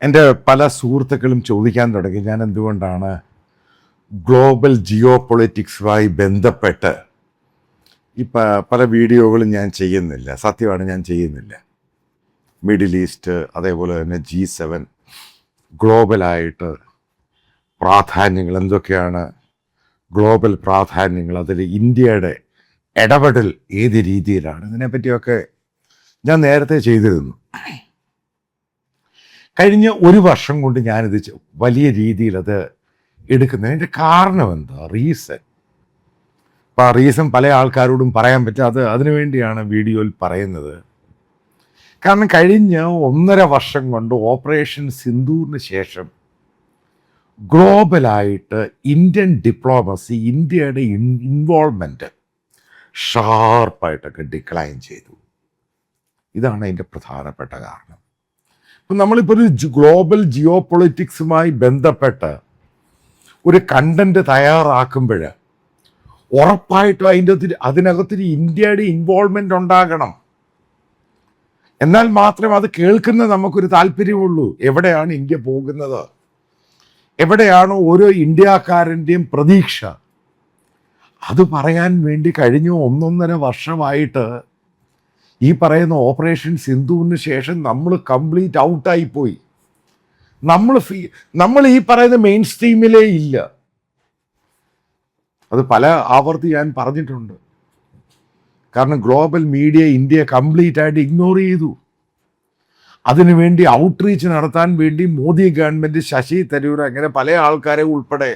എൻ്റെ പല സുഹൃത്തുക്കളും ചോദിക്കാൻ തുടങ്ങി ഞാൻ എന്തുകൊണ്ടാണ് ഗ്ലോബൽ ജിയോ പൊളിറ്റിക്സുമായി ബന്ധപ്പെട്ട് പല വീഡിയോകളും ഞാൻ ചെയ്യുന്നില്ല. സത്യമാണ്, ഞാൻ ചെയ്യുന്നില്ല. മിഡിൽ ഈസ്റ്റ്, അതേപോലെ തന്നെ G7, ഗ്ലോബലായിട്ട് പ്രാധാന്യങ്ങൾ എന്തൊക്കെയാണ്, ഗ്ലോബൽ പ്രാധാന്യങ്ങൾ, അതിൽ ഇന്ത്യയുടെ ഇടപെടൽ ഏത് രീതിയിലാണ്, ഇതിനെപ്പറ്റിയൊക്കെ ഞാൻ നേരത്തെ ചെയ്തിരുന്നു. കഴിഞ്ഞ ഒരു വർഷം കൊണ്ട് ഞാനിത് വലിയ രീതിയിൽ അത് എടുക്കുന്നതിൻ്റെ കാരണം എന്താ, റീസൺ. അപ്പോൾ ആ റീസൺ പല ആൾക്കാരോടും പറയാൻ പറ്റും. അതിനു വേണ്ടിയാണ് വീഡിയോയിൽ പറയുന്നത്. കാരണം കഴിഞ്ഞ 1.5 വർഷം കൊണ്ട് ഓപ്പറേഷൻ സിന്ദൂറിന് ശേഷം ഗ്ലോബലായിട്ട് ഇന്ത്യൻ ഡിപ്ലോമസി, ഇന്ത്യയുടെ ഇൻവോൾവ്മെൻറ്റ് ഷാർപ്പായിട്ടൊക്കെ ഡിക്ലൈൻ ചെയ്തു. ഇതാണ് അതിൻ്റെ പ്രധാനപ്പെട്ട കാരണം. അപ്പം നമ്മളിപ്പോൾ ഒരു ഗ്ലോബൽ ജിയോ പൊളിറ്റിക്സുമായി ബന്ധപ്പെട്ട് ഒരു കണ്ടൻറ്റ് തയ്യാറാക്കുമ്പോൾ ഉറപ്പായിട്ടും അതിനകത്തൊരു ഇന്ത്യയുടെ ഇൻവോൾവ്മെൻ്റ് ഉണ്ടാകണം. എന്നാൽ മാത്രമേ അത് കേൾക്കുന്ന നമുക്കൊരു താല്പര്യമുള്ളൂ. എവിടെയാണ് ഇന്ത്യ പോകുന്നത്, എവിടെയാണ് ഓരോ ഇന്ത്യക്കാരൻ്റെയും പ്രതീക്ഷ, അത് പറയാൻ വേണ്ടി കഴിഞ്ഞ 1.5 വർഷമായിട്ട് ഈ പറയുന്ന ഓപ്പറേഷൻ സിന്ധുവിന് ശേഷം നമ്മൾ കംപ്ലീറ്റ് ഔട്ടായിപ്പോയി. നമ്മൾ ഈ പറയുന്ന മെയിൻ സ്ട്രീമിലേ ഇല്ല. അത് പല ആവർത്തി ഞാൻ പറഞ്ഞിട്ടുണ്ട്. കാരണം ഗ്ലോബൽ മീഡിയ ഇന്ത്യയെ കംപ്ലീറ്റ് ആയിട്ട് ഇഗ്നോർ ചെയ്തു. അതിനുവേണ്ടി ഔട്ട്റീച്ച് നടത്താൻ വേണ്ടി മോദി ഗവൺമെൻറ്, ശശി തരൂർ, അങ്ങനെ പല ആൾക്കാരെ ഉൾപ്പെടെ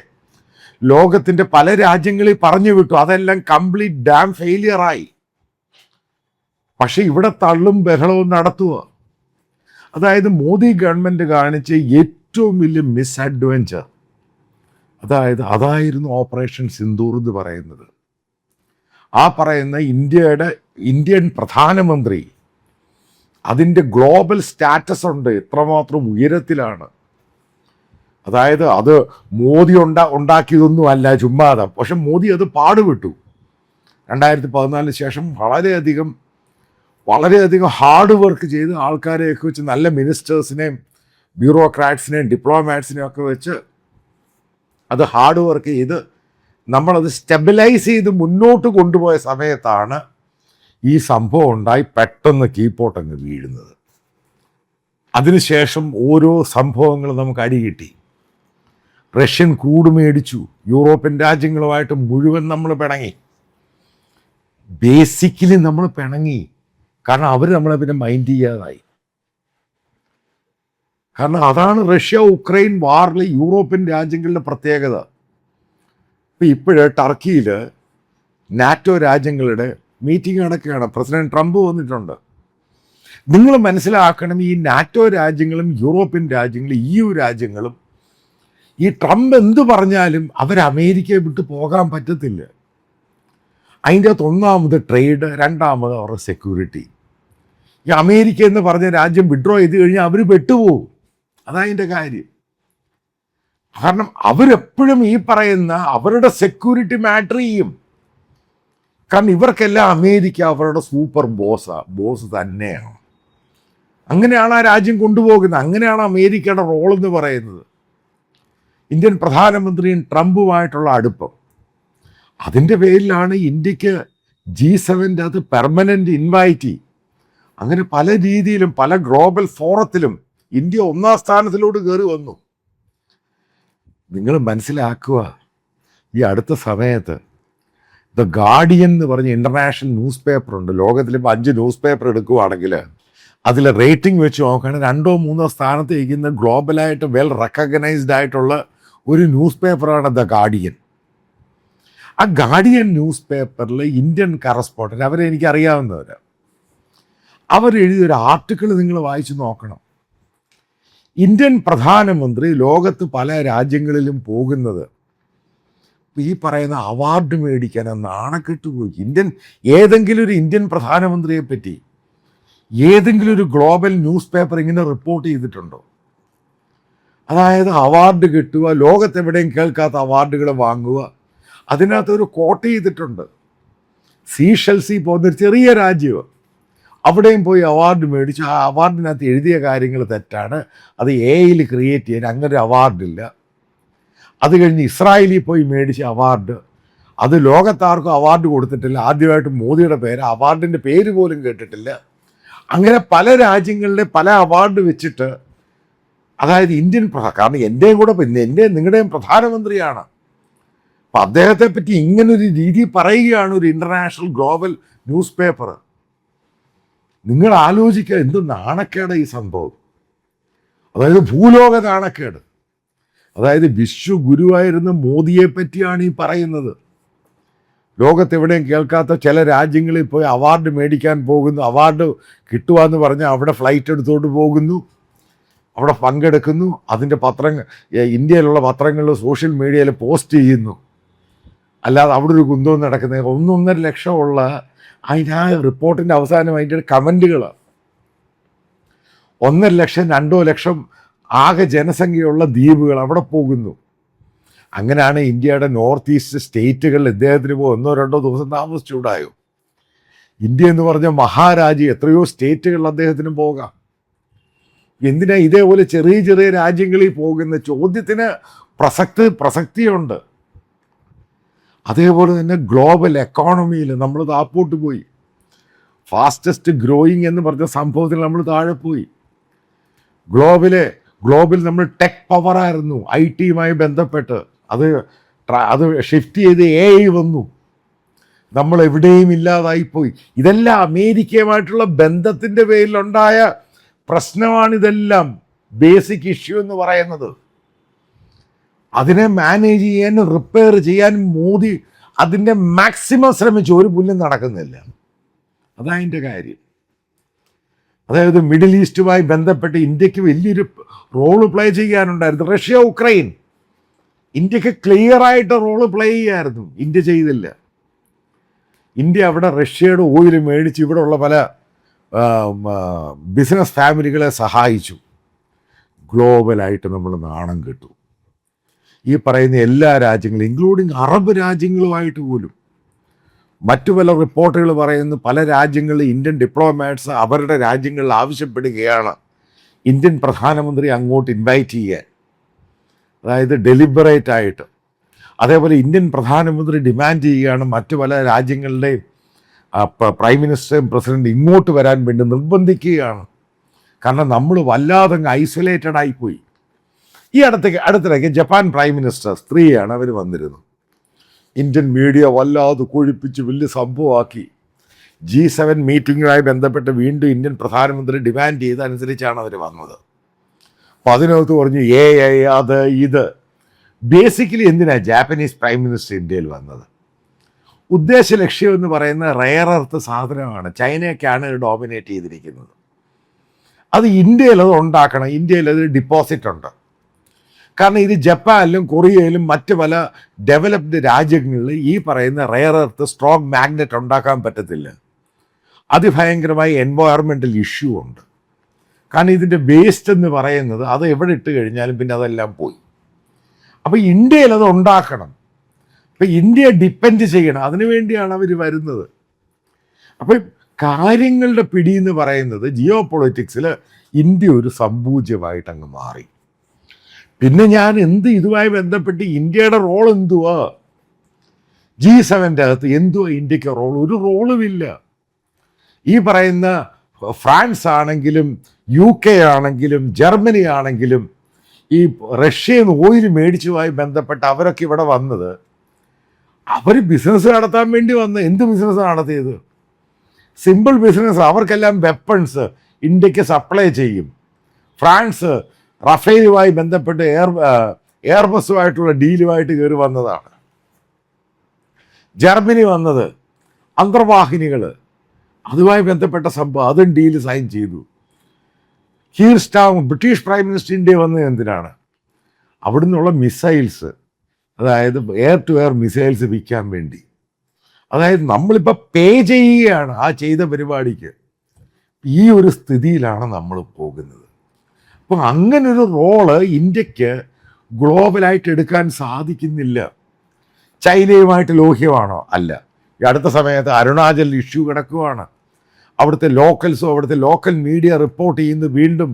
ലോകത്തിൻ്റെ പല രാജ്യങ്ങളിൽ പറഞ്ഞു വിട്ടു. അതെല്ലാം കംപ്ലീറ്റ് ഡാം ഫെയിലിയറായി. പക്ഷെ ഇവിടെ തള്ളും ബഹളവും നടത്തുക. അതായത് മോദി ഗവൺമെൻറ് കാണിച്ച ഏറ്റവും വലിയ മിസ്അഡ്വെഞ്ചർ അതായിരുന്നു ഓപ്പറേഷൻ സിന്ദൂർ എന്ന് പറയുന്നത്. ആ പറയുന്ന ഇന്ത്യൻ പ്രധാനമന്ത്രി, അതിൻ്റെ ഗ്ലോബൽ സ്റ്റാറ്റസ് ഉണ്ട്, എത്രമാത്രം ഉയരത്തിലാണ്. അതായത് അത് മോദി ഉണ്ടാക്കിയതൊന്നും അല്ല, ചുമ്മാതെ. പക്ഷെ മോദി അത് പാടുവിട്ടു. 2014 ശേഷം വളരെയധികം ഹാർഡ് വർക്ക് ചെയ്ത് ആൾക്കാരെയൊക്കെ വെച്ച്, നല്ല മിനിസ്റ്റേഴ്സിനെയും ബ്യൂറോക്രാറ്റ്സിനെയും ഡിപ്ലോമാറ്റ്സിനെയും ഒക്കെ വെച്ച് അത് ഹാർഡ് വർക്ക് ചെയ്ത് നമ്മളത് സ്റ്റെബിലൈസ് ചെയ്ത് മുന്നോട്ട് കൊണ്ടുപോയ സമയത്താണ് ഈ സംഭവം ഉണ്ടായി പെട്ടെന്ന് കീഴ്പോട്ടങ്ങ് വീഴുന്നത്. അതിനുശേഷം ഓരോ സംഭവങ്ങൾ നമുക്ക് അടികിട്ടി. റഷ്യൻ ക്രൂഡ് മേടിച്ചു. യൂറോപ്യൻ രാജ്യങ്ങളുമായിട്ട് മുഴുവൻ നമ്മൾ പിണങ്ങി. ബേസിക്കലി നമ്മൾ പിണങ്ങി. കാരണം അവർ നമ്മളെ പിന്നെ മൈൻഡ് ചെയ്യാതായി. കാരണം അതാണ് റഷ്യ ഉക്രൈൻ വാറിൽ യൂറോപ്യൻ രാജ്യങ്ങളുടെ പ്രത്യേകത. ഇപ്പോഴ് ടർക്കിയിൽ നാറ്റോ രാജ്യങ്ങളുടെ മീറ്റിംഗ് നടക്കുകയാണ്. പ്രസിഡന്റ് ട്രംപ് വന്നിട്ടുണ്ട്. നിങ്ങൾ മനസ്സിലാക്കണം, ഈ നാറ്റോ രാജ്യങ്ങളും യൂറോപ്യൻ രാജ്യങ്ങളും EU രാജ്യങ്ങളും ഈ ട്രംപ് എന്ത് പറഞ്ഞാലും അവർ അമേരിക്കയെ വിട്ട് പോകാൻ പറ്റത്തില്ല. അതിൻ്റെ അകത്ത് ഒന്നാമത് ട്രേഡ്, രണ്ടാമത് അവരുടെ സെക്യൂരിറ്റി. ഈ അമേരിക്ക എന്ന് പറഞ്ഞ രാജ്യം വിഡ്രോ ചെയ്ത് കഴിഞ്ഞാൽ അവർ പെട്ടുപോകും. അതതിൻ്റെ കാര്യം. കാരണം അവരെപ്പോഴും ഈ പറയുന്ന അവരുടെ സെക്യൂരിറ്റി മാറ്റർ ചെയ്യും. കാരണം ഇവർക്കെല്ലാം അമേരിക്ക അവരുടെ സൂപ്പർ ബോസ് തന്നെയാണ്. അങ്ങനെയാണ് ആ രാജ്യം കൊണ്ടുപോകുന്നത്. അങ്ങനെയാണ് അമേരിക്കയുടെ റോൾ എന്ന് പറയുന്നത്. ഇന്ത്യൻ പ്രധാനമന്ത്രിയും ട്രംപുമായിട്ടുള്ള അടുപ്പം, അതിൻ്റെ പേരിലാണ് ഇന്ത്യക്ക് G7 അത് പെർമനൻ്റ് ഇൻവൈറ്റി. അങ്ങനെ പല രീതിയിലും പല ഗ്ലോബൽ ഫോറത്തിലും ഇന്ത്യ 1ാം സ്ഥാനത്തിലോട്ട് കയറി വന്നു. നിങ്ങൾ മനസ്സിലാക്കുക, ഈ അടുത്ത സമയത്ത് ദ ഗാർഡിയൻ എന്ന് പറഞ്ഞ ഇൻ്റർനാഷണൽ ന്യൂസ് പേപ്പർ ഉണ്ട്. ലോകത്തിൽ 5 ന്യൂസ് പേപ്പർ എടുക്കുകയാണെങ്കിൽ അതിൽ റേറ്റിംഗ് വെച്ച് നോക്കുകയാണെങ്കിൽ 2ഓ 3ഓ സ്ഥാനത്ത് ഇരിക്കുന്ന ഗ്ലോബലായിട്ട് വെൽ റെക്കഗ്നൈസ്ഡ് ആയിട്ടുള്ള ഒരു ന്യൂസ് പേപ്പറാണ് ദ ഗാർഡിയൻ. ആ ഗാർഡിയൻ ന്യൂസ് പേപ്പറിൽ ഇന്ത്യൻ കറസ്പോണ്ടൻ്റ്, അവരെ എനിക്കറിയാവുന്നവർ, അവരെഴുതിയൊരു ആർട്ടിക്കിൾ നിങ്ങൾ വായിച്ചു നോക്കണം. ഇന്ത്യൻ പ്രധാനമന്ത്രി ലോകത്ത് പല രാജ്യങ്ങളിലും പോകുന്നത് ഈ പറയുന്ന അവാർഡ് മേടിക്കാൻ നാണക്കെട്ട് പോയി. ഏതെങ്കിലും ഒരു ഇന്ത്യൻ പ്രധാനമന്ത്രിയെ പറ്റി ഏതെങ്കിലും ഒരു ഗ്ലോബൽ ന്യൂസ് പേപ്പർ ഇങ്ങനെ റിപ്പോർട്ട് ചെയ്തിട്ടുണ്ടോ? അതായത് അവാർഡ് കിട്ടുക, ലോകത്തെവിടെയും കേൾക്കാത്ത അവാർഡുകൾ വാങ്ങുക. അതിനകത്തൊരു കോട്ട് ചെയ്തിട്ടുണ്ട്. സീഷെൽസിൽ പോകുന്നൊരു ചെറിയ രാജ്യം, അവിടെയും പോയി അവാർഡ് മേടിച്ചു. ആ അവാർഡിനകത്ത് എഴുതിയ കാര്യങ്ങൾ തെറ്റാണ്, അത് AI ക്രിയേറ്റ് ചെയ്യാൻ അങ്ങനെ ഒരു അവാർഡില്ല. അത് കഴിഞ്ഞ് ഇസ്രായേലിൽ പോയി മേടിച്ച അവാർഡ്, അത് ലോകത്താർക്കും അവാർഡ് കൊടുത്തിട്ടില്ല. ആദ്യമായിട്ട് മോദിയുടെ പേര്, അവാർഡിൻ്റെ പേര് പോലും കേട്ടിട്ടില്ല. അങ്ങനെ പല രാജ്യങ്ങളിലെ പല അവാർഡ് വെച്ചിട്ട്, അതായത് ഇന്ത്യൻ കാരണം എൻ്റെയും കൂടെ നിങ്ങളുടെയും പ്രധാനമന്ത്രിയാണ്. അപ്പം അദ്ദേഹത്തെ പറ്റി ഇങ്ങനൊരു രീതി പറയുകയാണ് ഒരു ഇൻ്റർനാഷണൽ ഗ്ലോബൽ ന്യൂസ് പേപ്പർ. നിങ്ങൾ ആലോചിക്കുക, എന്ത് നാണക്കേട് ഈ സംഭവം. അതായത് ഭൂലോക നാണക്കേട്. അതായത് വിശ്വഗുരുവായിരുന്ന മോദിയെ പറ്റിയാണ് ഈ പറയുന്നത്. ലോകത്തെവിടെയും കേൾക്കാത്ത ചില രാജ്യങ്ങളിൽ പോയി അവാർഡ് മേടിക്കാൻ പോകുന്നു. അവാർഡ് കിട്ടുകയെന്ന് പറഞ്ഞാൽ അവിടെ ഫ്ലൈറ്റ് എടുത്തുകൊണ്ട് പോകുന്നു, അവിടെ പങ്കെടുക്കുന്നു. അതിൻ്റെ ഇന്ത്യയിലുള്ള പത്രങ്ങളിൽ സോഷ്യൽ മീഡിയയിൽ പോസ്റ്റ് ചെയ്യുന്നു. അല്ലാതെ അവിടെ ഒരു കുന്തവും നടക്കുന്നത് 1.5 ലക്ഷമുള്ള ആ റിപ്പോർട്ടിൻ്റെ അവസാനം അതിൻ്റെ കമൻറ്റുകൾ 1.5 ലക്ഷം 2 ലക്ഷം ആകെ ജനസംഖ്യയുള്ള ദ്വീപുകൾ അവിടെ പോകുന്നു. അങ്ങനെയാണ് ഇന്ത്യയുടെ നോർത്ത് ഈസ്റ്റ് സ്റ്റേറ്റുകളിൽ ഇദ്ദേഹത്തിന് 1-2 ദിവസം താമസിച്ചുകൂടായോ? ഇന്ത്യ എന്ന് പറഞ്ഞ മഹാരാജ്യം, എത്രയോ സ്റ്റേറ്റുകളിൽ അദ്ദേഹത്തിന് പോകാം. എന്തിനാ ഇതേപോലെ ചെറിയ ചെറിയ രാജ്യങ്ങളിൽ പോകുന്ന ചോദ്യത്തിന് പ്രസക്തിയുണ്ട്. അതേപോലെ തന്നെ ഗ്ലോബൽ എക്കോണമിയിൽ നമ്മൾ താപ്പോട്ട് പോയി. ഫാസ്റ്റസ്റ്റ് ഗ്രോയിങ് എന്ന് പറഞ്ഞ സംഭവത്തിൽ നമ്മൾ താഴെ പോയി. ഗ്ലോബിൽ നമ്മൾ ടെക് പവറായിരുന്നു. IT-യുമായി ബന്ധപ്പെട്ട് അത് ഷിഫ്റ്റ് ചെയ്ത് AI വന്നു. നമ്മൾ എവിടെയും ഇല്ലാതായിപ്പോയി. ഇതെല്ലാം അമേരിക്കയുമായിട്ടുള്ള ബന്ധത്തിൻ്റെ പേരിലുണ്ടായ പ്രശ്നമാണിതെല്ലാം. ബേസിക് ഇഷ്യൂ എന്ന് പറയുന്നത് അതിനെ മാനേജ് ചെയ്യാൻ, റിപ്പയർ ചെയ്യാൻ മോദി അതിൻ്റെ മാക്സിമം ശ്രമിച്ചു. ഒരു പുല്ലും നടക്കുന്നില്ല. അതതിൻ്റെ കാര്യം. അതായത് മിഡിൽ ഈസ്റ്റുമായി ബന്ധപ്പെട്ട് ഇന്ത്യക്ക് വലിയൊരു റോള് പ്ലേ ചെയ്യാനുണ്ടായിരുന്നു. റഷ്യ ഉക്രൈൻ ഇന്ത്യക്ക് ക്ലിയറായിട്ട് റോള് പ്ലേ ചെയ്യായിരുന്നു. ഇന്ത്യ ചെയ്തില്ല. ഇന്ത്യ അവിടെ റഷ്യയുടെ ഓയിൽ മേടിച്ച് ഇവിടെയുള്ള പല ബിസിനസ് ഫാമിലികളെ സഹായിച്ചു. ഗ്ലോബലായിട്ട് നമ്മൾ നാണം കെട്ടു. ഈ പറയുന്ന എല്ലാ രാജ്യങ്ങളും, ഇൻക്ലൂഡിങ് അറബ് രാജ്യങ്ങളുമായിട്ട് പോലും. മറ്റു പല റിപ്പോർട്ടുകൾ പറയുന്നു, പല രാജ്യങ്ങളിൽ ഇന്ത്യൻ ഡിപ്ലോമാറ്റ്സ് അവരുടെ രാജ്യങ്ങളിൽ ആവശ്യപ്പെടുകയാണ് ഇന്ത്യൻ പ്രധാനമന്ത്രി അങ്ങോട്ട് ഇൻവൈറ്റ് ചെയ്യാൻ. അതായത് ഡെലിബറേറ്റ് ആയിട്ട്. അതേപോലെ ഇന്ത്യൻ പ്രധാനമന്ത്രി ഡിമാൻഡ് ചെയ്യുകയാണ് മറ്റു പല രാജ്യങ്ങളുടെയും പ്രൈം മിനിസ്റ്ററും പ്രസിഡന്റ് ഇങ്ങോട്ട് വരാൻ വേണ്ടി നിർബന്ധിക്കുകയാണ്. കാരണം നമ്മൾ വല്ലാതെ ഐസൊലേറ്റഡ് ആയിപ്പോയി. ഈ അടുത്തിടയ്ക്ക് ജപ്പാൻ പ്രൈം മിനിസ്റ്റർ, സ്ത്രീയാണ്, അവർ വന്നിരുന്നു. ഇന്ത്യൻ മീഡിയ വല്ലാതെ കൊഴിപ്പിച്ച് വലിയ സംഭവമാക്കി. G7 മീറ്റിങ്ങുമായി ബന്ധപ്പെട്ട് വീണ്ടും ഇന്ത്യൻ പ്രധാനമന്ത്രി ഡിമാൻഡ് ചെയ്തനുസരിച്ചാണ് അവർ വന്നത്. അപ്പോൾ അതിനകത്ത് പറഞ്ഞു AI അത് ഇത്. ബേസിക്കലി എന്തിനാണ് ജാപ്പനീസ് പ്രൈം മിനിസ്റ്റർ ഇന്ത്യയിൽ വന്നത്? ഉദ്ദേശ ലക്ഷ്യം എന്ന് പറയുന്ന റെയർ എർത്ത് സാധനമാണ്. ചൈനയൊക്കെയാണ് ഡോമിനേറ്റ് ചെയ്തിരിക്കുന്നത്. അത് ഇന്ത്യയിൽ അത് ഉണ്ടാക്കണം. ഇന്ത്യയിൽ അത് ഡിപ്പോസിറ്റ് ഉണ്ട്. കാരണം ഇത് ജപ്പാനിലും കൊറിയയിലും മറ്റ് പല ഡെവലപ്ഡ് രാജ്യങ്ങളിൽ ഈ പറയുന്ന റെയർ എർത്ത് സ്ട്രോങ് മാഗ്നറ്റ് ഉണ്ടാക്കാൻ പറ്റത്തില്ല. അതിഭയങ്കരമായി എൻവയോൺമെൻ്റൽ ഇഷ്യൂ ഉണ്ട്. കാരണം ഇതിൻ്റെ വേസ്റ്റ് എന്ന് പറയുന്നത് അത് എവിടെ ഇട്ട് കഴിഞ്ഞാലും പിന്നെ അതെല്ലാം പോയി. അപ്പോൾ ഇന്ത്യയിൽ അത് ഉണ്ടാക്കണം. അപ്പോൾ ഇന്ത്യ ഡിപ്പെൻഡ് ചെയ്യണം. അതിനു വേണ്ടിയാണ് അവർ വരുന്നത്. അപ്പോൾ കാര്യങ്ങളുടെ പിടി എന്ന് പറയുന്നത് ജിയോ പൊളിറ്റിക്സിൽ ഇന്ത്യ ഒരു സംഭൂജ്യമായിട്ട് അങ്ങ് മാറി. പിന്നെ ഞാൻ ഇതുമായി ബന്ധപ്പെട്ട് ഇന്ത്യയുടെ റോൾ എന്തുവാ? G7 അകത്ത് എന്തുവാ ഇന്ത്യക്ക് റോൾ? ഒരു റോളുമില്ല. ഈ പറയുന്ന ഫ്രാൻസ് ആണെങ്കിലും UK ആണെങ്കിലും ജർമ്മനി ആണെങ്കിലും ഈ റഷ്യയിൽ നിന്ന് ഓയിൽ മേടിച്ചുമായി ബന്ധപ്പെട്ട് അവരൊക്കെ ഇവിടെ വന്നത് അവർ ബിസിനസ് നടത്താൻ വേണ്ടി വന്ന്. എന്ത് ബിസിനസ് നടത്തിയത്? Simple business. അവർക്കെല്ലാം വെപ്പൺസ് ഇന്ത്യക്ക് സപ്ലൈ ചെയ്യും. ഫ്രാൻസ് റഫേലുമായി ബന്ധപ്പെട്ട് എയർബസുമായിട്ടുള്ള ഡീലുമായിട്ട് കയറി വന്നതാണ്. ജർമ്മനി വന്നത് അന്തർവാഹിനികൾ, അതുമായി ബന്ധപ്പെട്ട സംഭവം, അതും ഡീല് സൈൻ ചെയ്തു. കീർ Starmer British prime minister India വന്നത് എന്തിനാണ്? അവിടെ നിന്നുള്ള മിസൈൽസ്, അതായത് എയർ ടു എയർ മിസൈൽസ് വിൽക്കാൻ വേണ്ടി. അതായത് നമ്മളിപ്പോൾ പേ ചെയ്യുകയാണ് ആ ചെയ്ത പരിപാടിക്ക്. ഈ ഒരു സ്ഥിതിയിലാണ് നമ്മൾ പോകുന്നത്. അപ്പോൾ അങ്ങനൊരു റോള് ഇന്ത്യക്ക് ഗ്ലോബലായിട്ട് എടുക്കാൻ സാധിക്കുന്നില്ല. ചൈനയുമായിട്ട് ലോഹ്യമാണോ? അല്ല. ഈ അടുത്ത സമയത്ത് അരുണാചൽ ഇഷ്യൂ കിടക്കുകയാണ്. അവിടുത്തെ ലോക്കൽസും അവിടുത്തെ ലോക്കൽ മീഡിയ റിപ്പോർട്ട് ചെയ്യുന്നത് വീണ്ടും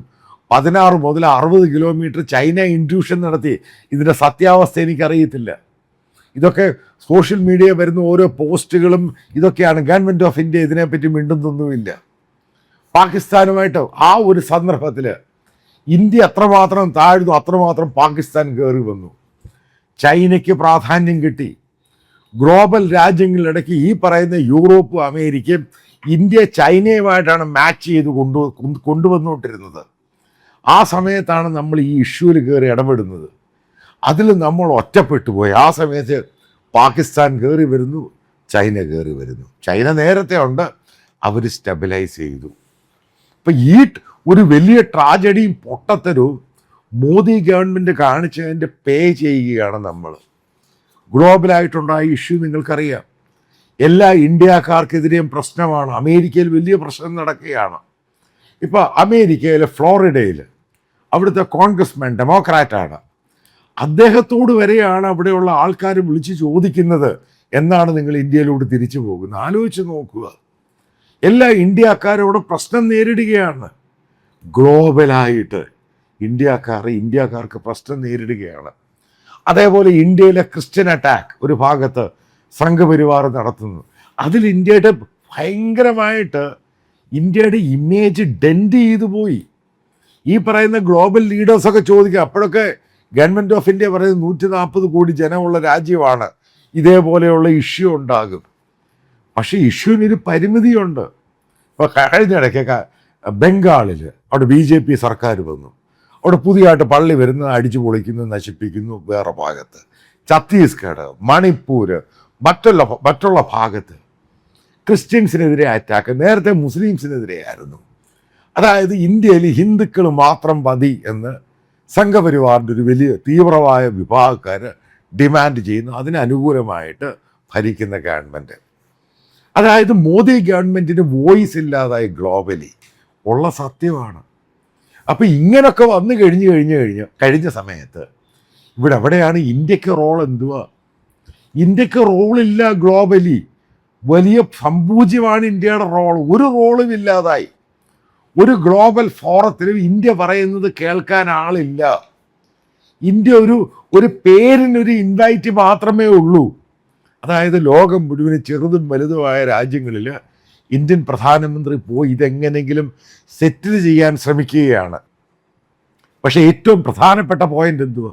16 മുതൽ 60 കിലോമീറ്റർ ചൈന ഇൻട്രൂഷൻ നടത്തി. ഇതിൻ്റെ സത്യാവസ്ഥ എനിക്കറിയത്തില്ല. ഇതൊക്കെ സോഷ്യൽ മീഡിയ വരുന്ന ഓരോ പോസ്റ്റുകളും ഇതൊക്കെയാണ്. ഗവൺമെൻറ് ഓഫ് ഇന്ത്യ ഇതിനെപ്പറ്റി മിണ്ടുന്നൊന്നുമില്ല. പാകിസ്ഥാനുമായിട്ട് ആ ഒരു സന്ദർഭത്തിൽ ഇന്ത്യ അത്രമാത്രം താഴ്ന്നു, അത്രമാത്രം പാകിസ്ഥാൻ കയറി വന്നു. ചൈനയ്ക്ക് പ്രാധാന്യം കിട്ടി. ഗ്ലോബൽ രാജ്യങ്ങളിടയ്ക്ക് ഈ പറയുന്ന യൂറോപ്പും അമേരിക്കയും ഇന്ത്യ ചൈനയുമായിട്ടാണ് മാച്ച് ചെയ്ത് കൊണ്ടുവന്നുകൊണ്ടിരുന്നത്. ആ സമയത്താണ് നമ്മൾ ഈ ഇഷ്യൂവിൽ കയറി ഇടപെടുന്നത്. അതിൽ നമ്മൾ ഒറ്റപ്പെട്ടു പോയി. ആ സമയത്ത് പാകിസ്ഥാൻ കയറി വരുന്നു, ചൈന കയറി വരുന്നു. ചൈന നേരത്തെ ഉണ്ട്, അവർ സ്റ്റെബിലൈസ് ചെയ്തു. അപ്പം ഈ ഒരു വലിയ ട്രാജഡിയും പൊട്ടത്തരവും മോദി ഗവൺമെൻറ് കാണിച്ചതിൻ്റെ പേ ചെയ്യുകയാണ് നമ്മൾ. ഗ്ലോബലായിട്ടുണ്ടായ ഇഷ്യൂ നിങ്ങൾക്കറിയാം. എല്ലാ ഇന്ത്യക്കാർക്കെതിരെയും പ്രശ്നമാണ്. അമേരിക്കയിൽ വലിയ പ്രശ്നം നടക്കുകയാണ്. ഇപ്പോൾ അമേരിക്കയിലെ ഫ്ലോറിഡയിൽ അവിടുത്തെ കോൺഗ്രസ്മാൻ ഡെമോക്രാറ്റാണ്. അദ്ദേഹത്തോട് വരെയാണ് അവിടെയുള്ള ആൾക്കാർ വിളിച്ച് ചോദിക്കുന്നത് എന്നാണ് നിങ്ങൾ ഇന്ത്യയിലൂടെ തിരിച്ചു പോകുന്നത്. ആലോചിച്ച് നോക്കുക. എല്ലാ ഇന്ത്യക്കാരോടും പ്രശ്നം നേരിടുകയാണ്. ഗ്ലോബലായിട്ട് ഇന്ത്യക്കാർക്ക് പ്രശ്നം നേരിടുകയാണ്. അതേപോലെ ഇന്ത്യയിലെ ക്രിസ്ത്യൻ അറ്റാക്ക് ഒരു ഭാഗത്ത് സംഘപരിവാർ നടത്തുന്നു. അതിൽ ഇന്ത്യയുടെ ഭയങ്കരമായിട്ട് ഇന്ത്യയുടെ ഇമേജ് ഡെൻഡ് ചെയ്തു പോയി. ഈ പറയുന്ന ഗ്ലോബൽ ലീഡേഴ്സൊക്കെ ചോദിക്കുക. അപ്പോഴൊക്കെ ഗവൺമെൻറ് ഓഫ് ഇന്ത്യ പറയുന്നത് 140 കോടി ജനമുള്ള രാജ്യമാണ്, ഇതേപോലെയുള്ള ഇഷ്യൂ ഉണ്ടാകും. പക്ഷേ ഇഷ്യൂവിനൊരു പരിമിതിയുണ്ട്. ഇപ്പോൾ കഴിഞ്ഞിടയ്ക്കൊക്കെ ബംഗാളിൽ അവിടെ BJP സർക്കാർ വന്നു. അവിടെ പുതിയതായിട്ട് പള്ളി വരുന്നത് അടിച്ചു പൊളിക്കുന്നു, നശിപ്പിക്കുന്നു. വേറെ ഭാഗത്ത് ഛത്തീസ്ഗഡ്, മണിപ്പൂർ, മറ്റുള്ള ഭാഗത്ത് ക്രിസ്ത്യൻസിനെതിരെ അറ്റാക്ക്. നേരത്തെ മുസ്ലിംസിനെതിരെയായിരുന്നു. അതായത് ഇന്ത്യയിൽ ഹിന്ദുക്കൾ മാത്രം മതി എന്ന് സംഘപരിവാറിൻ്റെ ഒരു വലിയ തീവ്രമായ വിഭാഗക്കാർ ഡിമാൻഡ് ചെയ്യുന്നു. അതിനനുകൂലമായിട്ട് ഭരിക്കുന്ന ഗവൺമെൻറ്. അതായത് മോദി ഗവൺമെൻറ്റിന് വോയിസ് ഇല്ലാതായി ഗ്ലോബലി ഉള്ള സത്യമാണ്. അപ്പോൾ ഇങ്ങനൊക്കെ വന്നു കഴിഞ്ഞ സമയത്ത് ഇവിടെ എവിടെയാണ് ഇന്ത്യക്ക് റോൾ? എന്തുവാ ഇന്ത്യക്ക് റോളില്ല. ഗ്ലോബലി വലിയ സംപൂജ്യമാണ് ഇന്ത്യയുടെ റോൾ. ഒരു റോളും ഇല്ലാതായി. ഒരു ഗ്ലോബൽ ഫോറത്തിലും ഇന്ത്യ പറയുന്നത് കേൾക്കാൻ ആളില്ല. ഇന്ത്യ ഒരു പേരിനൊരു ഇൻവൈറ്റ് മാത്രമേ ഉള്ളൂ. അതായത് ലോകം മുഴുവനും ചെറുതും വലുതുമായ രാജ്യങ്ങളിൽ ഇന്ത്യൻ പ്രധാനമന്ത്രി പോയി ഇതെങ്ങനെങ്കിലും സെറ്റിൽ ചെയ്യാൻ ശ്രമിക്കുകയാണ്. പക്ഷേ ഏറ്റവും പ്രധാനപ്പെട്ട പോയിന്റ് എന്തുവാ?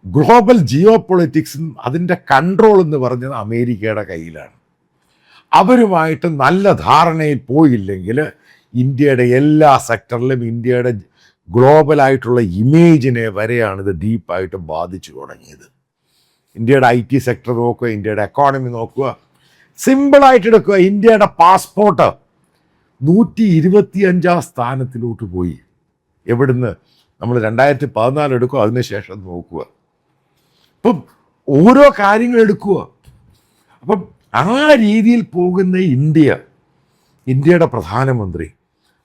ഗ്ലോബൽ ജിയോ പൊളിറ്റിക്സും അതിൻ്റെ കൺട്രോൾ എന്ന് പറഞ്ഞത് അമേരിക്കയുടെ കയ്യിലാണ്. അവരുമായിട്ട് നല്ല ധാരണയിൽ പോയില്ലെങ്കിൽ ഇന്ത്യയുടെ എല്ലാ സെക്ടറിലും ഇന്ത്യയുടെ ഗ്ലോബലായിട്ടുള്ള ഇമേജിനെ വരെയാണ് ഇത് ഡീപ്പായിട്ട് ബാധിച്ചു തുടങ്ങിയത്. ഇന്ത്യയുടെ IT സെക്ടർ നോക്കുക, ഇന്ത്യയുടെ എക്കോണമി നോക്കുക. സിമ്പിളായിട്ട് എടുക്കുക. ഇന്ത്യയുടെ പാസ്പോർട്ട് 125 സ്ഥാനത്തിലോട്ട് പോയി. എവിടുന്ന്? നമ്മൾ 2014 എടുക്കുക, അതിനുശേഷം നോക്കുക. അപ്പം ഓരോ കാര്യങ്ങൾ എടുക്കുക. അപ്പം ആ രീതിയിൽ പോകുന്ന ഇന്ത്യയുടെ പ്രധാനമന്ത്രി,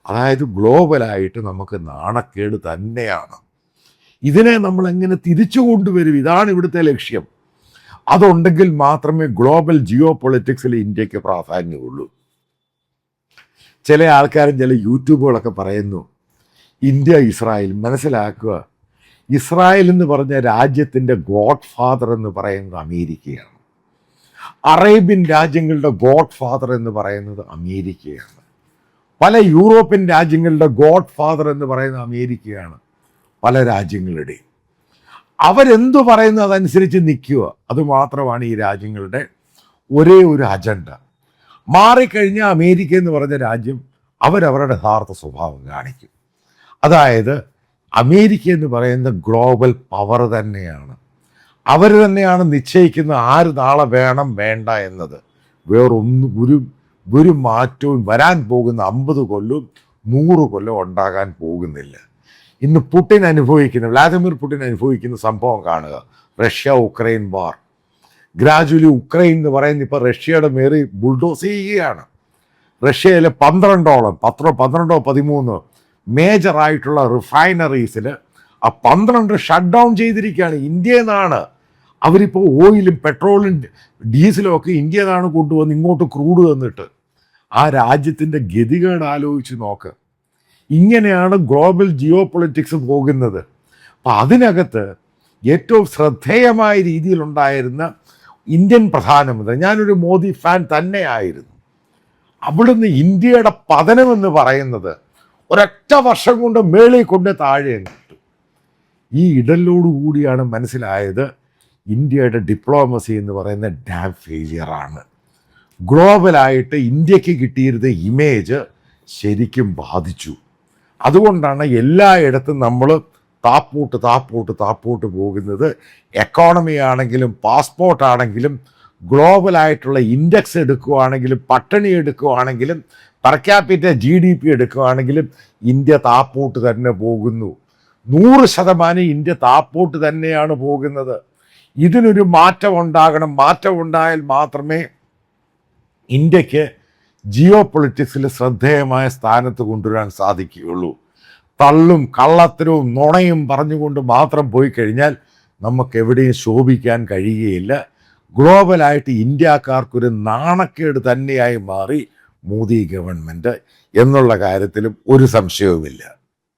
അതായത് ഗ്ലോബലായിട്ട് നമുക്ക് നാണക്കേട് തന്നെയാണ്. ഇതിനെ നമ്മൾ എങ്ങനെ തിരിച്ചു കൊണ്ടുവരും? ഇതാണ് ഇവിടുത്തെ ലക്ഷ്യം. അതുണ്ടെങ്കിൽ മാത്രമേ ഗ്ലോബൽ ജിയോ പൊളിറ്റിക്സിൽ ഇന്ത്യക്ക് പ്രാധാന്യമുള്ളൂ. ചില ആൾക്കാരും ചില യൂട്യൂബുകളൊക്കെ പറയുന്നു ഇന്ത്യ ഇസ്രായേൽ. മനസ്സിലാക്കുക, ഇസ്രായേൽ എന്ന് പറഞ്ഞ രാജ്യത്തിൻ്റെ ഗോഡ് ഫാദർ എന്ന് പറയുന്നത് അമേരിക്കയാണ്. അറേബ്യൻ രാജ്യങ്ങളുടെ ഗോഡ് ഫാദർ എന്ന് പറയുന്നത് അമേരിക്കയാണ്. പല യൂറോപ്യൻ രാജ്യങ്ങളുടെ ഗോഡ് ഫാദർ എന്ന് പറയുന്നത് അമേരിക്കയാണ്. പല രാജ്യങ്ങളുടെയും അവരെന്തു പറയുന്നു അതനുസരിച്ച് നിൽക്കുക. അതുമാത്രമാണ് ഈ രാജ്യങ്ങളുടെ ഒരേ ഒരു അജണ്ട. മാറിക്കഴിഞ്ഞാൽ അമേരിക്ക എന്ന് പറഞ്ഞ രാജ്യം അവരവരുടെ യഥാർത്ഥ സ്വഭാവം കാണിക്കും. അതായത് അമേരിക്ക എന്ന് പറയുന്ന ഗ്ലോബൽ പവർ തന്നെയാണ്. അവർ തന്നെയാണ് നിശ്ചയിക്കുന്ന ആര് നാളെ വേണം വേണ്ട എന്നത്. ഒരു മാറ്റവും വരാൻ പോകുന്ന 50 കൊല്ലവും 100 കൊല്ലം ഉണ്ടാകാൻ പോകുന്നില്ല. ഇന്ന് വ്ളാദിമിർ പുടിൻ അനുഭവിക്കുന്ന സംഭവം കാണുക. റഷ്യ ഉക്രൈൻ വാർ. ഗ്രാജുവലി ഉക്രൈൻ എന്ന് പറയുന്ന ഇപ്പോൾ റഷ്യയുടെ മേറി ബുൾഡോസ് ചെയ്യുകയാണ്. റഷ്യയിലെ 13 മേജറായിട്ടുള്ള റിഫൈനറീസിൽ ആ 12 ഷട്ട് ഡൗൺ ചെയ്തിരിക്കുകയാണ്. ഇന്ത്യയിൽ നിന്നാണ് അവരിപ്പോൾ ഓയിലും പെട്രോളും ഡീസലും ഒക്കെ ഇന്ത്യയിൽ നിന്നാണ് കൊണ്ടുവന്ന് ഇങ്ങോട്ട് ക്രൂഡ് തന്നിട്ട് ആ രാജ്യത്തിൻ്റെ ഗതികേട് ആലോചിച്ച് നോക്ക്. ഇങ്ങനെയാണ് ഗ്ലോബൽ ജിയോ പൊളിറ്റിക്സ് പോകുന്നത്. അപ്പം അതിനകത്ത് ഏറ്റവും ശ്രദ്ധേയമായ രീതിയിലുണ്ടായിരുന്ന ഇന്ത്യൻ പ്രധാനമന്ത്രി, ഞാനൊരു മോദി ഫാൻ തന്നെയായിരുന്നു, അവിടുന്ന് ഇന്ത്യയുടെ പതനമെന്ന് പറയുന്നത് ഒരൊറ്റ വർഷം കൊണ്ട് മേളിൽ കൊണ്ട് താഴെ കിട്ടും. ഈ ഇടലോടുകൂടിയാണ് മനസ്സിലായത് ഇന്ത്യയുടെ ഡിപ്ലോമസി എന്ന് പറയുന്ന ഡാം ഫെയിലിയറാണ്. ഗ്ലോബലായിട്ട് ഇന്ത്യക്ക് കിട്ടിയിരുന്ന ഇമേജ് ശരിക്കും ബാധിച്ചു. അതുകൊണ്ടാണ് എല്ലായിടത്തും നമ്മൾ താപ്പോട്ട് പോകുന്നത്. എക്കോണമി ആണെങ്കിലും പാസ്പോർട്ടാണെങ്കിലും ഗ്ലോബലായിട്ടുള്ള ഇൻഡെക്സ് എടുക്കുകയാണെങ്കിലും പട്ടിണി എടുക്കുകയാണെങ്കിലും പെർ ക്യാപിറ്റ GDP എടുക്കുകയാണെങ്കിലും ഇന്ത്യ താപ്പോട്ട് തന്നെ പോകുന്നു. 100% ഇന്ത്യ താപ്പോട്ട് തന്നെയാണ് പോകുന്നത്. ഇതിനൊരു മാറ്റം ഉണ്ടാകണം. മാറ്റം ഉണ്ടായാൽ മാത്രമേ ഇന്ത്യക്ക് ജിയോ പൊളിറ്റിക്സിൽ ശ്രദ്ധേയമായ സ്ഥാനത്ത് കൊണ്ടുവരാൻ സാധിക്കുകയുള്ളൂ. തള്ളും കള്ളത്തരവും നുണയും പറഞ്ഞുകൊണ്ട് മാത്രം പോയി കഴിഞ്ഞാൽ നമുക്ക് എവിടെയും ശോഭിക്കാൻ കഴിയുകയില്ല. ഗ്ലോബലായിട്ട് ഇന്ത്യക്കാർക്കൊരു നാണക്കേട് തന്നെയായി മാറി മോദി ഗവൺമെൻറ് എന്നുള്ള കാര്യത്തിലും ഒരു സംശയവുമില്ല.